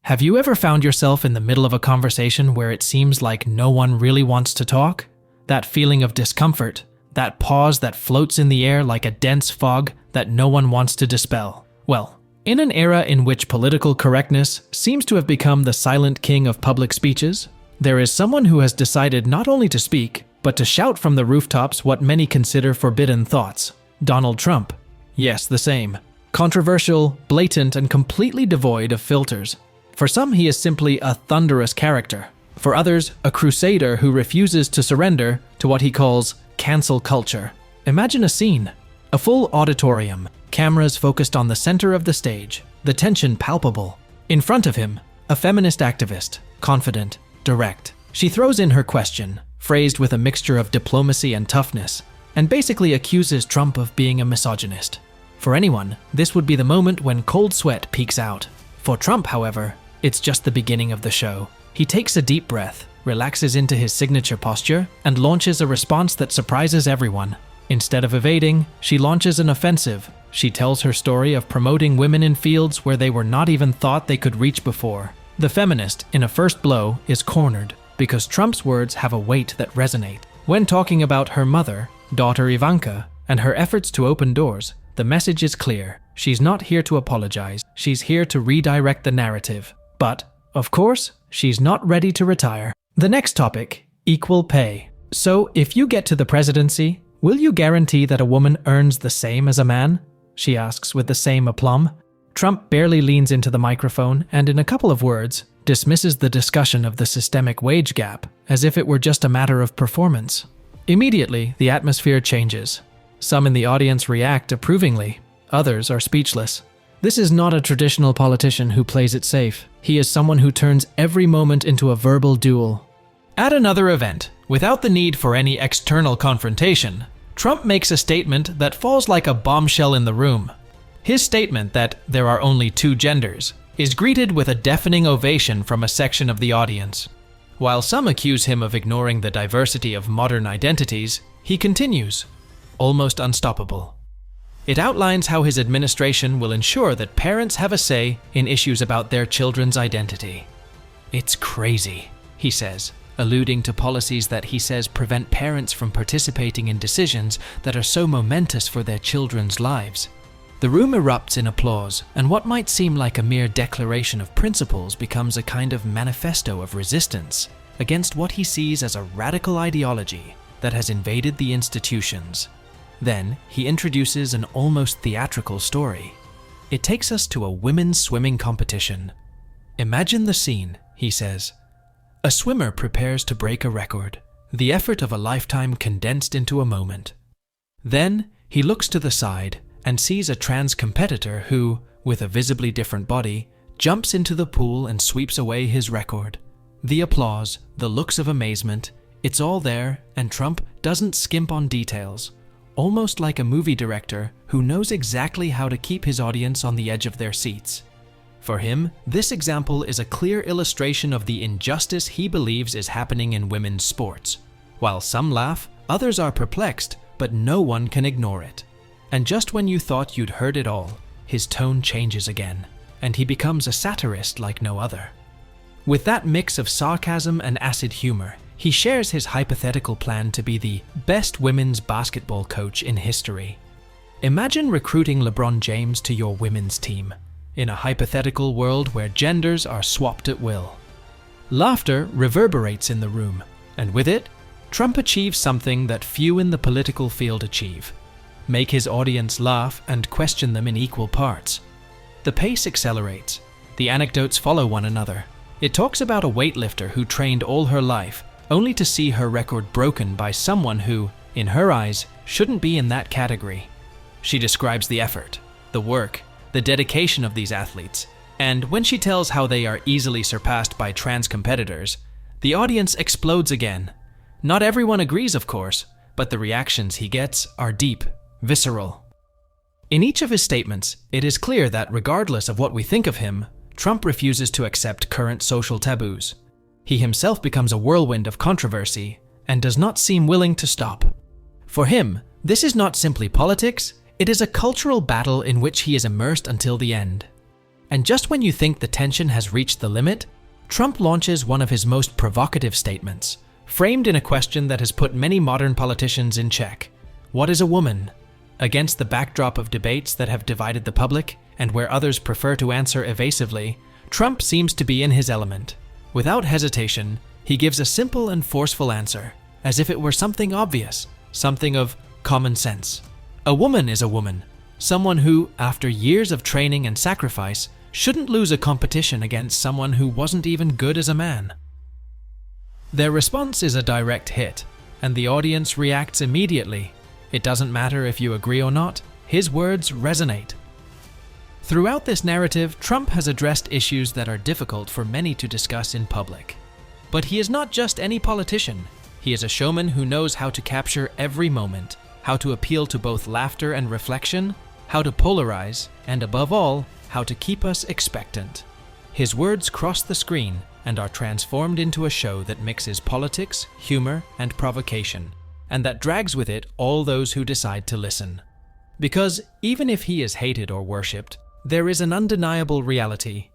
Have you ever found yourself in the middle of a conversation where it seems like no one really wants to talk? That feeling of discomfort, that pause that floats in the air like a dense fog that no one wants to dispel. Well, in an era in which political correctness seems to have become the silent king of public speeches, there is someone who has decided not only to speak, but to shout from the rooftops what many consider forbidden thoughts. Donald Trump. Yes, the same. Controversial, blatant, and completely devoid of filters. For some, he is simply a thunderous character. For others, a crusader who refuses to surrender to what he calls cancel culture. Imagine a scene. A full auditorium, cameras focused on the center of the stage, the tension palpable. In front of him, a feminist activist, confident, direct. She throws in her question, phrased with a mixture of diplomacy and toughness, and basically accuses Trump of being a misogynist. For anyone, this would be the moment when cold sweat peeks out. For Trump, however, it's just the beginning of the show. He takes a deep breath, relaxes into his signature posture, and launches a response that surprises everyone. Instead of evading, she launches an offensive. She tells her story of promoting women in fields where they were not even thought they could reach before. The feminist, in a first blow, is cornered because Trump's words have a weight that resonate. When talking about her mother, daughter Ivanka, and her efforts to open doors, the message is clear. She's not here to apologize. She's here to redirect the narrative. But, of course, she's not ready to retire. The next topic, equal pay. So, if you get to the presidency, will you guarantee that a woman earns the same as a man? She asks with the same aplomb. Trump barely leans into the microphone and, in a couple of words, dismisses the discussion of the systemic wage gap as if it were just a matter of performance. Immediately, the atmosphere changes. Some in the audience react approvingly. Others are speechless. This is not a traditional politician who plays it safe. He is someone who turns every moment into a verbal duel. At another event, without the need for any external confrontation, Trump makes a statement that falls like a bombshell in the room. His statement that there are only two genders is greeted with a deafening ovation from a section of the audience. While some accuse him of ignoring the diversity of modern identities, he continues, almost unstoppable. It outlines how his administration will ensure that parents have a say in issues about their children's identity. It's crazy, he says, alluding to policies that he says prevent parents from participating in decisions that are so momentous for their children's lives. The room erupts in applause, and what might seem like a mere declaration of principles becomes a kind of manifesto of resistance against what he sees as a radical ideology that has invaded the institutions. Then, he introduces an almost theatrical story. It takes us to a women's swimming competition. Imagine the scene, he says. A swimmer prepares to break a record, the effort of a lifetime condensed into a moment. Then, he looks to the side and sees a trans competitor who, with a visibly different body, jumps into the pool and sweeps away his record. The applause, the looks of amazement, it's all there, and Trump doesn't skimp on details. Almost like a movie director who knows exactly how to keep his audience on the edge of their seats. For him, this example is a clear illustration of the injustice he believes is happening in women's sports. While some laugh, others are perplexed, but no one can ignore it. And just when you thought you'd heard it all, his tone changes again, and he becomes a satirist like no other. With that mix of sarcasm and acid humor, he shares his hypothetical plan to be the best women's basketball coach in history. Imagine recruiting LeBron James to your women's team, in a hypothetical world where genders are swapped at will. Laughter reverberates in the room, and with it, Trump achieves something that few in the political field achieve: make his audience laugh and question them in equal parts. The pace accelerates. The anecdotes follow one another. It talks about a weightlifter who trained all her life, only to see her record broken by someone who, in her eyes, shouldn't be in that category. She describes the effort, the work, the dedication of these athletes, and when she tells how they are easily surpassed by trans competitors, the audience explodes again. Not everyone agrees, of course, but the reactions he gets are deep, visceral. In each of his statements, it is clear that regardless of what we think of him, Trump refuses to accept current social taboos. He himself becomes a whirlwind of controversy and does not seem willing to stop. For him, this is not simply politics, it is a cultural battle in which he is immersed until the end. And just when you think the tension has reached the limit, Trump launches one of his most provocative statements, framed in a question that has put many modern politicians in check. What is a woman? Against the backdrop of debates that have divided the public, and where others prefer to answer evasively, Trump seems to be in his element. Without hesitation, he gives a simple and forceful answer, as if it were something obvious, something of common sense. A woman is a woman, someone who, after years of training and sacrifice, shouldn't lose a competition against someone who wasn't even good as a man. Their response is a direct hit, and the audience reacts immediately. It doesn't matter if you agree or not, his words resonate. Throughout this narrative, Trump has addressed issues that are difficult for many to discuss in public. But he is not just any politician. He is a showman who knows how to capture every moment, how to appeal to both laughter and reflection, how to polarize, and above all, how to keep us expectant. His words cross the screen and are transformed into a show that mixes politics, humor, and provocation, and that drags with it all those who decide to listen. Because even if he is hated or worshipped, there is an undeniable reality.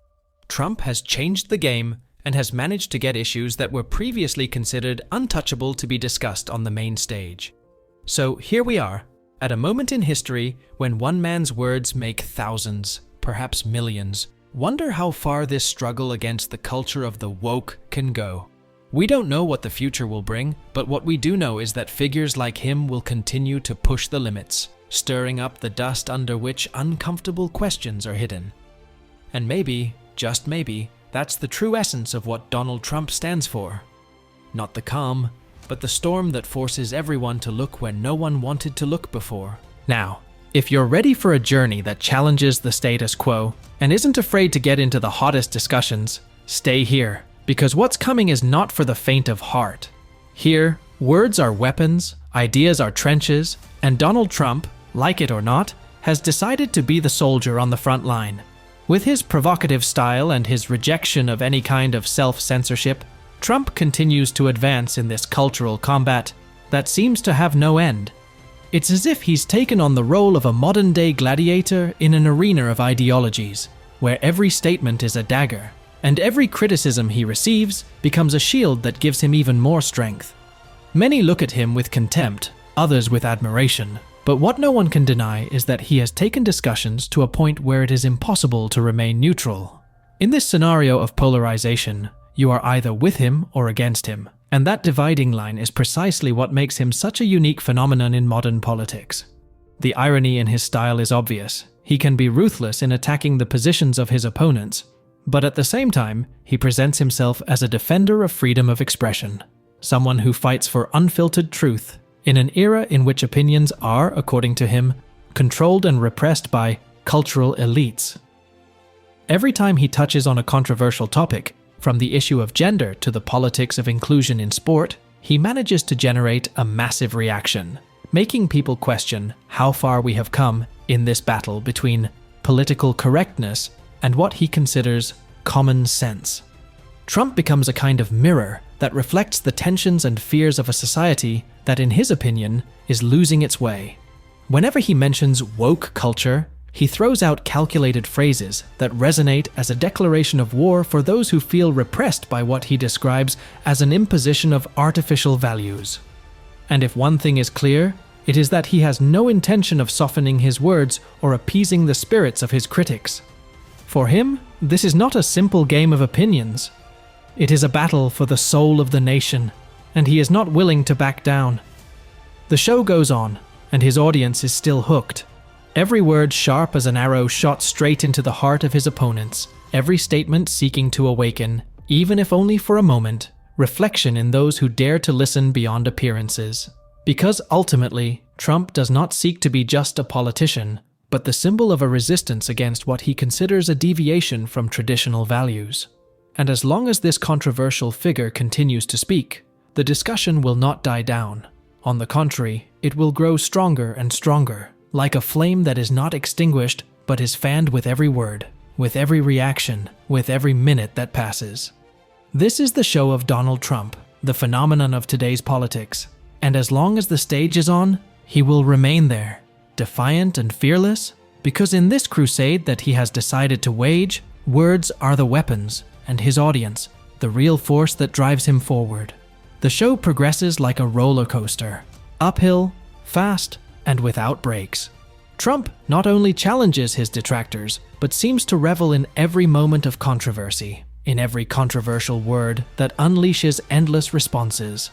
Trump has changed the game and has managed to get issues that were previously considered untouchable to be discussed on the main stage. So here we are, at a moment in history when one man's words make thousands, perhaps millions. Wonder how far this struggle against the culture of the woke can go. We don't know what the future will bring, but what we do know is that figures like him will continue to push the limits, stirring up the dust under which uncomfortable questions are hidden. And maybe, just maybe, that's the true essence of what Donald Trump stands for. Not the calm, but the storm that forces everyone to look where no one wanted to look before. Now, if you're ready for a journey that challenges the status quo and isn't afraid to get into the hottest discussions, stay here, because what's coming is not for the faint of heart. Here, words are weapons, ideas are trenches, and Donald Trump, like it or not, has decided to be the soldier on the front line. With his provocative style and his rejection of any kind of self-censorship, Trump continues to advance in this cultural combat that seems to have no end. It's as if he's taken on the role of a modern-day gladiator in an arena of ideologies, where every statement is a dagger, and every criticism he receives becomes a shield that gives him even more strength. Many look at him with contempt, others with admiration, but what no one can deny is that he has taken discussions to a point where it is impossible to remain neutral. In this scenario of polarization, you are either with him or against him, and that dividing line is precisely what makes him such a unique phenomenon in modern politics. The irony in his style is obvious. He can be ruthless in attacking the positions of his opponents, but at the same time, he presents himself as a defender of freedom of expression, someone who fights for unfiltered truth in an era in which opinions are, according to him, controlled and repressed by cultural elites. Every time he touches on a controversial topic, from the issue of gender to the politics of inclusion in sport, he manages to generate a massive reaction, making people question how far we have come in this battle between political correctness and what he considers common sense. Trump becomes a kind of mirror that reflects the tensions and fears of a society that, in his opinion, is losing its way. Whenever he mentions woke culture, he throws out calculated phrases that resonate as a declaration of war for those who feel repressed by what he describes as an imposition of artificial values. And if one thing is clear, it is that he has no intention of softening his words or appeasing the spirits of his critics. For him, this is not a simple game of opinions. It is a battle for the soul of the nation, and he is not willing to back down. The show goes on, and his audience is still hooked. Every word sharp as an arrow shot straight into the heart of his opponents, every statement seeking to awaken, even if only for a moment, reflection in those who dare to listen beyond appearances. Because ultimately, Trump does not seek to be just a politician, but the symbol of a resistance against what he considers a deviation from traditional values. And as long as this controversial figure continues to speak, the discussion will not die down. On the contrary, it will grow stronger and stronger, like a flame that is not extinguished but is fanned with every word, with every reaction, with every minute that passes. This is the show of Donald Trump, the phenomenon of today's politics, and as long as the stage is on, he will remain there, defiant and fearless, Because in this crusade that he has decided to wage, words are the weapons, and his audience, the real force that drives him forward. The show progresses like a roller coaster, uphill, fast, and without breaks. Trump not only challenges his detractors, but seems to revel in every moment of controversy, in every controversial word that unleashes endless responses.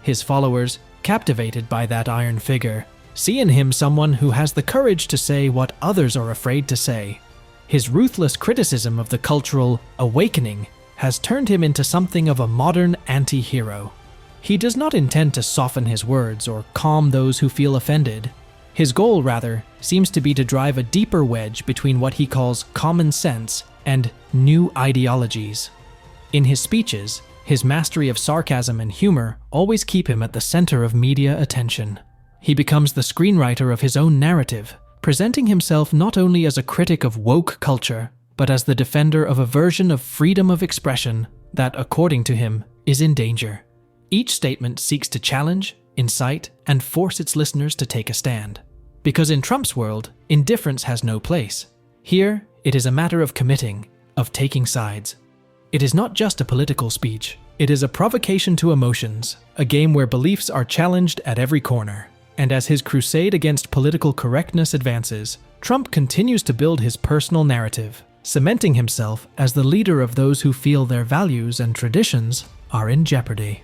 His followers, captivated by that iron figure, see in him someone who has the courage to say what others are afraid to say. His ruthless criticism of the cultural awakening has turned him into something of a modern anti-hero. He does not intend to soften his words or calm those who feel offended. His goal, rather, seems to be to drive a deeper wedge between what he calls common sense and new ideologies. In his speeches, his mastery of sarcasm and humor always keep him at the center of media attention. He becomes the screenwriter of his own narrative, presenting himself not only as a critic of woke culture, but as the defender of a version of freedom of expression that, according to him, is in danger. Each statement seeks to challenge, incite, and force its listeners to take a stand. Because in Trump's world, indifference has no place. Here, it is a matter of committing, of taking sides. It is not just a political speech. It is a provocation to emotions, a game where beliefs are challenged at every corner. And as his crusade against political correctness advances, Trump continues to build his personal narrative, cementing himself as the leader of those who feel their values and traditions are in jeopardy.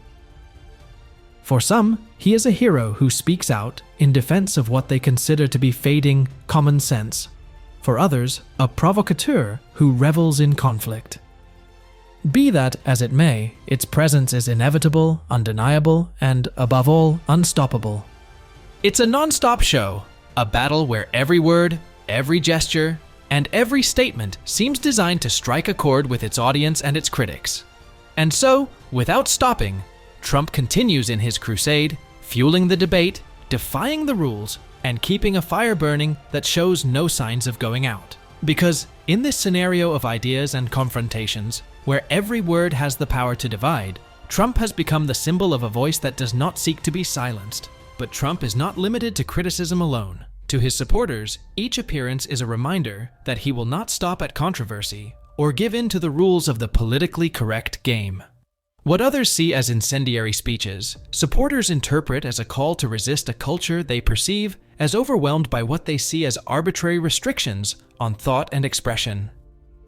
For some, he is a hero who speaks out in defense of what they consider to be fading common sense. For others, a provocateur who revels in conflict. Be that as it may, its presence is inevitable, undeniable, and, above all, unstoppable. It's a non-stop show, a battle where every word, every gesture, and every statement seems designed to strike a chord with its audience and its critics. And so, without stopping, Trump continues in his crusade, fueling the debate, defying the rules, and keeping a fire burning that shows no signs of going out. Because in this scenario of ideas and confrontations, where every word has the power to divide, Trump has become the symbol of a voice that does not seek to be silenced. But Trump is not limited to criticism alone. To his supporters, each appearance is a reminder that he will not stop at controversy or give in to the rules of the politically correct game. What others see as incendiary speeches, supporters interpret as a call to resist a culture they perceive as overwhelmed by what they see as arbitrary restrictions on thought and expression.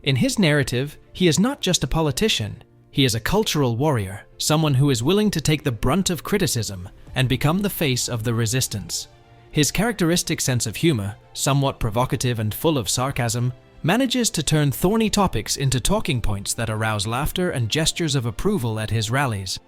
In his narrative, he is not just a politician. He is a cultural warrior, someone who is willing to take the brunt of criticism and become the face of the resistance. His characteristic sense of humor, somewhat provocative and full of sarcasm, manages to turn thorny topics into talking points that arouse laughter and gestures of approval at his rallies.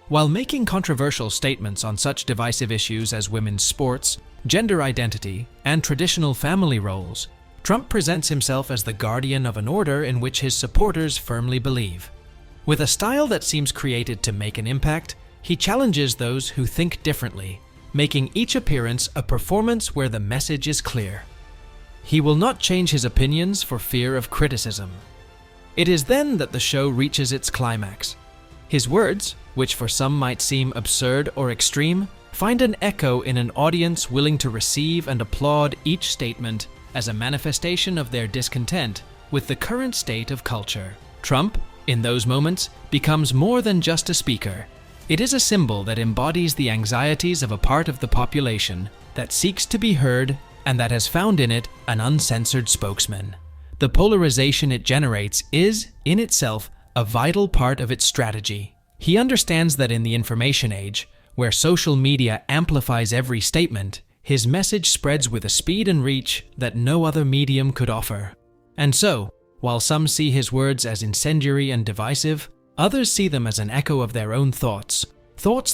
While making controversial statements on such divisive issues as women's sports, gender identity, and traditional family roles, Trump presents himself as the guardian of an order in which his supporters firmly believe. With a style that seems created to make an impact, he challenges those who think differently, making each appearance a performance where the message is clear. He will not change his opinions for fear of criticism. It is then that the show reaches its climax. His words, which for some might seem absurd or extreme, find an echo in an audience willing to receive and applaud each statement as a manifestation of their discontent with the current state of culture. Trump, in those moments, becomes more than just a speaker. It is a symbol that embodies the anxieties of a part of the population that seeks to be heard and that has found in it an uncensored spokesman. The polarization it generates is, in itself, a vital part of its strategy. He understands that in the information age, where social media amplifies every statement, his message spreads with a speed and reach that no other medium could offer. And so, while some see his words as incendiary and divisive, others see them as an echo of their own thoughts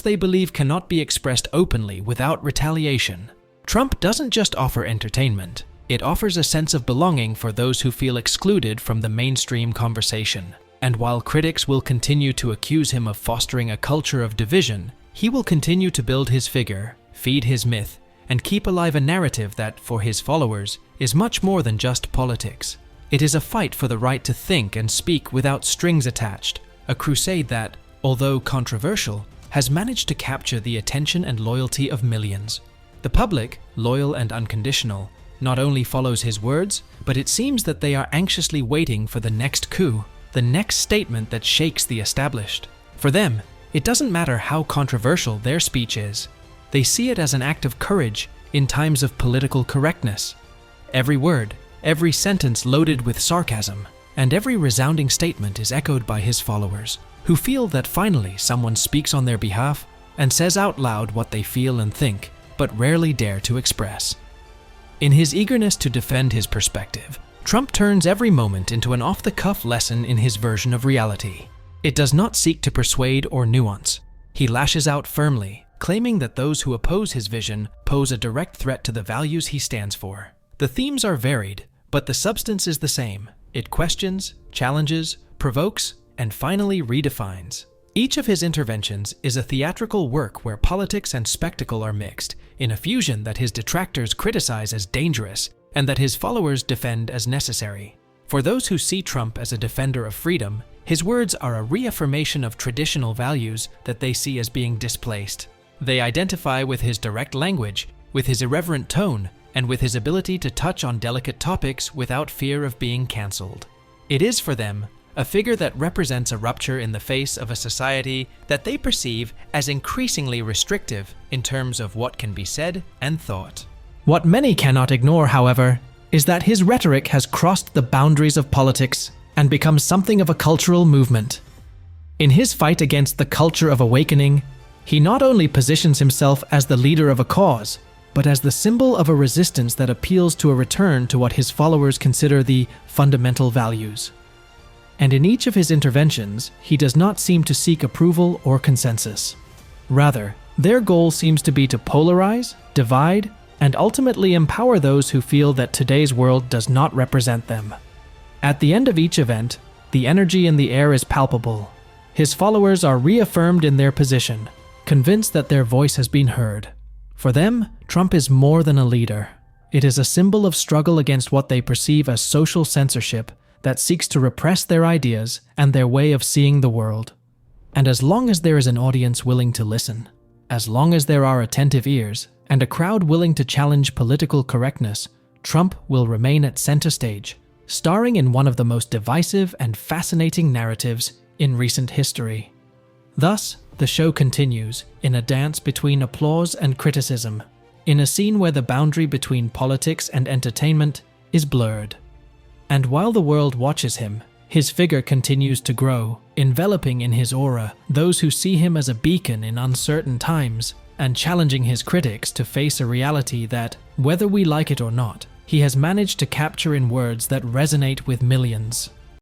they believe cannot be expressed openly without retaliation. Trump doesn't just offer entertainment, it offers a sense of belonging for those who feel excluded from the mainstream conversation. And while critics will continue to accuse him of fostering a culture of division, he will continue to build his figure, feed his myth, and keep alive a narrative that, for his followers, is much more than just politics. It is a fight for the right to think and speak without strings attached, a crusade that, although controversial, has managed to capture the attention and loyalty of millions. The public, loyal and unconditional, not only follows his words, but it seems that they are anxiously waiting for the next coup, the next statement that shakes the established. For them, it doesn't matter how controversial their speech is. They see it as an act of courage in times of political correctness. Every word, every sentence loaded with sarcasm, and every resounding statement is echoed by his followers, who feel that finally someone speaks on their behalf and says out loud what they feel and think, but rarely dare to express. In his eagerness to defend his perspective, Trump turns every moment into an off-the-cuff lesson in his version of reality. It does not seek to persuade or nuance. He lashes out firmly, claiming that those who oppose his vision pose a direct threat to the values he stands for. The themes are varied, but the substance is the same. It questions, challenges, provokes, and finally redefines. Each of his interventions is a theatrical work where politics and spectacle are mixed, in a fusion that his detractors criticize as dangerous and that his followers defend as necessary. For those who see Trump as a defender of freedom, his words are a reaffirmation of traditional values that they see as being displaced. They identify with his direct language, with his irreverent tone, and with his ability to touch on delicate topics without fear of being cancelled. It is, for them, a figure that represents a rupture in the face of a society that they perceive as increasingly restrictive in terms of what can be said and thought. What many cannot ignore, however, is that his rhetoric has crossed the boundaries of politics and become something of a cultural movement. In his fight against the culture of awakening, he not only positions himself as the leader of a cause, but as the symbol of a resistance that appeals to a return to what his followers consider the fundamental values. And in each of his interventions, he does not seem to seek approval or consensus. Rather, their goal seems to be to polarize, divide, and ultimately empower those who feel that today's world does not represent them. At the end of each event, the energy in the air is palpable. His followers are reaffirmed in their position, convinced that their voice has been heard. For them, Trump is more than a leader. It is a symbol of struggle against what they perceive as social censorship that seeks to repress their ideas and their way of seeing the world. And as long as there is an audience willing to listen, as long as there are attentive ears, and a crowd willing to challenge political correctness, Trump will remain at center stage, starring in one of the most divisive and fascinating narratives in recent history. Thus, the show continues in a dance between applause and criticism, in a scene where the boundary between politics and entertainment is blurred. And while the world watches him, his figure continues to grow, enveloping in his aura those who see him as a beacon in uncertain times, and challenging his critics to face a reality that, whether we like it or not, he has managed to capture in words that resonate with millions.